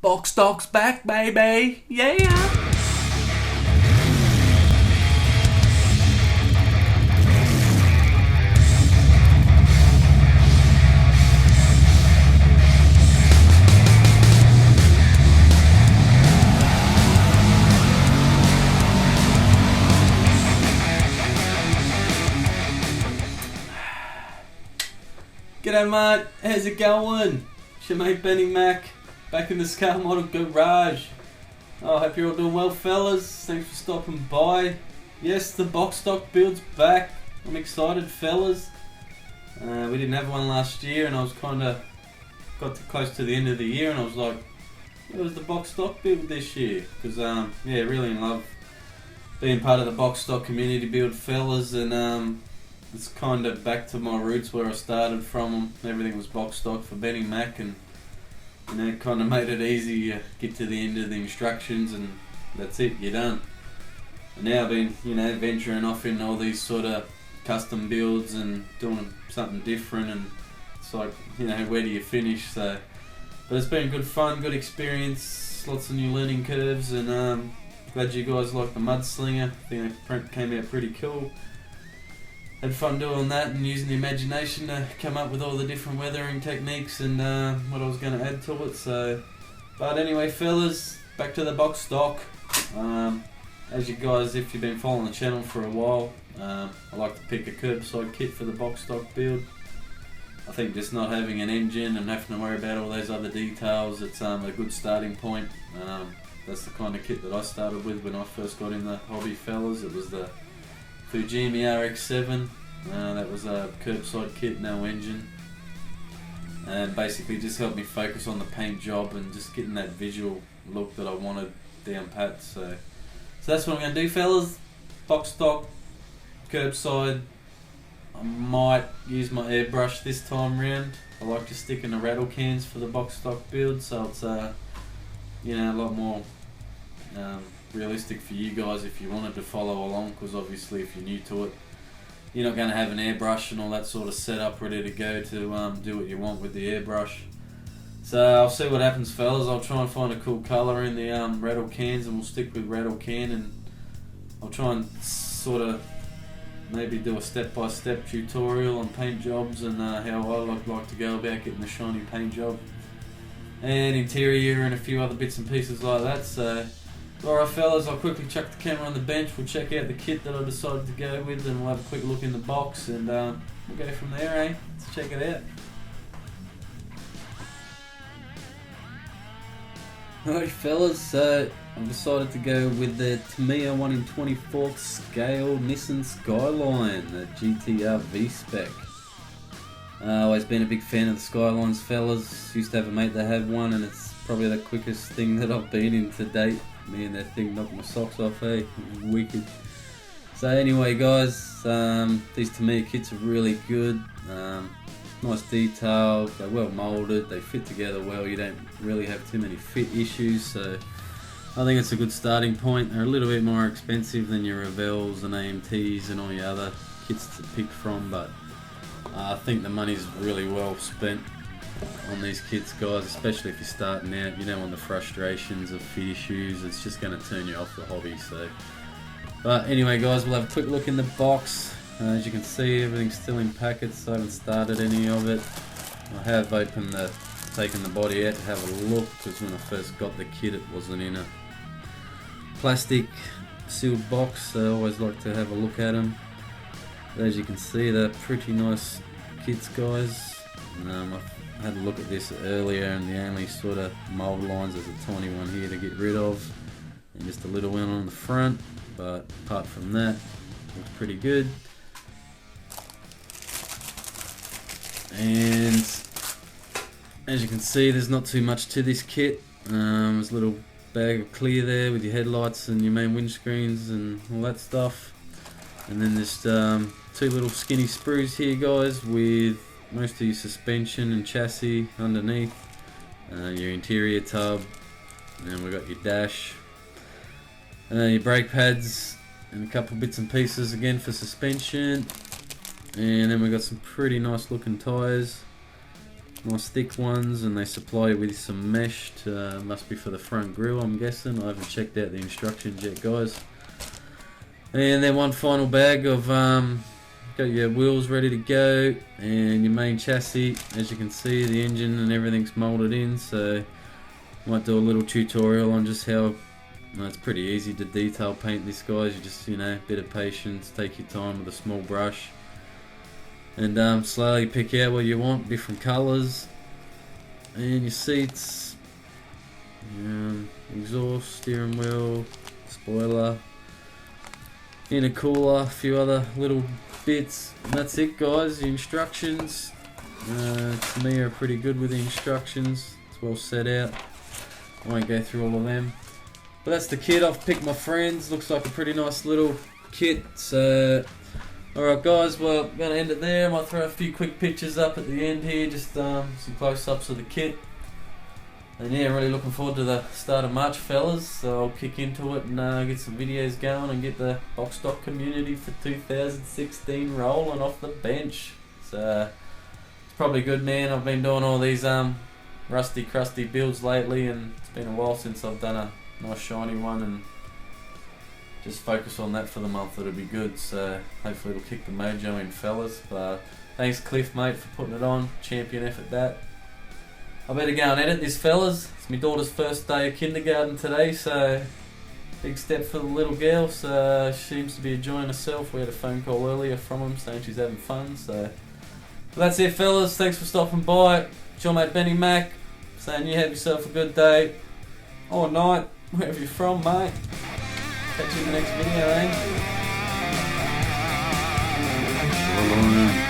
Box stock's back, baby. Yeah. G'day mate, how's it going? It's your mate Benny Mac, back in the Scale Model Garage. I hope you're all doing well, fellas. Thanks for stopping by. Yes, the box stock build's back. I'm excited, fellas. We didn't have one last year, and I was got close to the end of the year, and I was like, where was the box stock build this year? Because really in love being part of the box stock community build, fellas, and it's kind of back to my roots where I started from. Everything was box stock for Benny Mac, and it kind of made it easy. You get to the end of the instructions and that's it, you're done. And now I've been, venturing off in all these sort of custom builds and doing something different, and it's like, where do you finish? So, but it's been good fun, good experience, lots of new learning curves, and glad you guys like the Mudslinger. I think it came out pretty cool. Had fun doing that and using the imagination to come up with all the different weathering techniques and what I was going to add to it. So, but anyway, fellas, back to the box stock. As you guys, if you've been following the channel for a while, I like to pick a curbside kit for the box stock build. I think just not having an engine and having to worry about all those other details, it's a good starting point. That's the kind of kit that I started with when I first got in the hobby, fellas. It was the Fujimi RX-7, that was a curbside kit, no engine, and basically just helped me focus on the paint job and just getting that visual look that I wanted down pat. So that's what I'm going to do, fellas. Box stock, curbside. I might use my airbrush this time round. I like to stick in the rattle cans for the box stock build, so it's a lot more realistic for you guys if you wanted to follow along, because obviously if you're new to it, you're not going to have an airbrush and all that sort of setup ready to go to do what you want with the airbrush. So I'll see what happens, fellas. I'll try and find a cool colour in the rattle cans, and we'll stick with rattle can, and I'll try and sort of maybe do a step-by-step tutorial on paint jobs and how I like to go about getting the shiny paint job and interior and a few other bits and pieces like that. So alright, fellas, I'll quickly chuck the camera on the bench. We'll check out the kit that I decided to go with, and we'll have a quick look in the box, and we'll go from there, eh? Let's check it out. Alright, fellas, so I've decided to go with the Tamiya 1 in 24th scale Nissan Skyline, the GTR V-Spec. Always been a big fan of the Skylines, fellas. Used to have a mate that had one, and it's probably the quickest thing that I've been in to date. Me and that thing knocked my socks off, eh? It was wicked. So anyway, guys, these Tamiya kits are really good. Nice detail, they're well moulded, they fit together well, you don't really have too many fit issues, so I think it's a good starting point. They're a little bit more expensive than your Revels and AMTs and all your other kits to pick from, but I think the money's really well spent on these kits, guys, especially if you're starting out. You don't want the frustrations of fit issues. It's just going to turn you off the hobby. So, but anyway, guys, we'll have a quick look in the box. As you can see, everything's still in packets. I haven't started any of it. I have taken the body out to have a look, because when I first got the kit, it wasn't in a plastic sealed box, so I always like to have a look at them. But as you can see, they're pretty nice kits, guys. I had a look at this earlier, and the only sort of mould lines, there's a tiny one here to get rid of, and just a little one on the front, but apart from that, looks pretty good. And as you can see, there's not too much to this kit. There's a little bag of clear there with your headlights and your main windscreens and all that stuff, and then there's two little skinny sprues here, guys, with most of your suspension and chassis underneath, your interior tub, and we've got your dash, your brake pads, and a couple bits and pieces again for suspension, and then we've got some pretty nice looking tyres. nice thick ones, and they supply you with some mesh to, must be for the front grille, I'm guessing. I haven't checked out the instructions yet, guys. And then one final bag of got your wheels ready to go, and your main chassis. As you can see, the engine and everything's molded in, so might do a little tutorial on just how. It's pretty easy to detail paint this, guys. You just, you know, a bit of patience, take your time with a small brush, and slowly pick out what you want, different colours. And your seats, exhaust, steering wheel, spoiler, intercooler, a few other little bits. And that's it, guys. The instructions, Tamiya are pretty good with the instructions. It's well set out. I won't go through all of them. But that's the kit. I've picked my friends. Looks like a pretty nice little kit. So, alright guys, well, I'm going to end it there. I might throw a few quick pictures up at the end here, just some close-ups of the kit. And yeah, really looking forward to the start of March, fellas. So I'll kick into it and get some videos going and get the box stock community for 2016 rolling off the bench. So it's probably good, man. I've been doing all these rusty, crusty builds lately, and it's been a while since I've done a nice shiny one, and just focus on that for the month. It'll be good, so hopefully it'll kick the mojo in, fellas. But thanks Cliff, mate, for putting it on. Champion effort that. I better go and edit this, fellas. It's my daughter's first day of kindergarten today, so big step for the little girl. So she seems to be enjoying herself. We had a phone call earlier from him saying she's having fun. So that's it, fellas. Thanks for stopping by. It's your mate Benny Mac saying you have yourself a good day or night, wherever you're from, mate. Catch you in the next video, eh?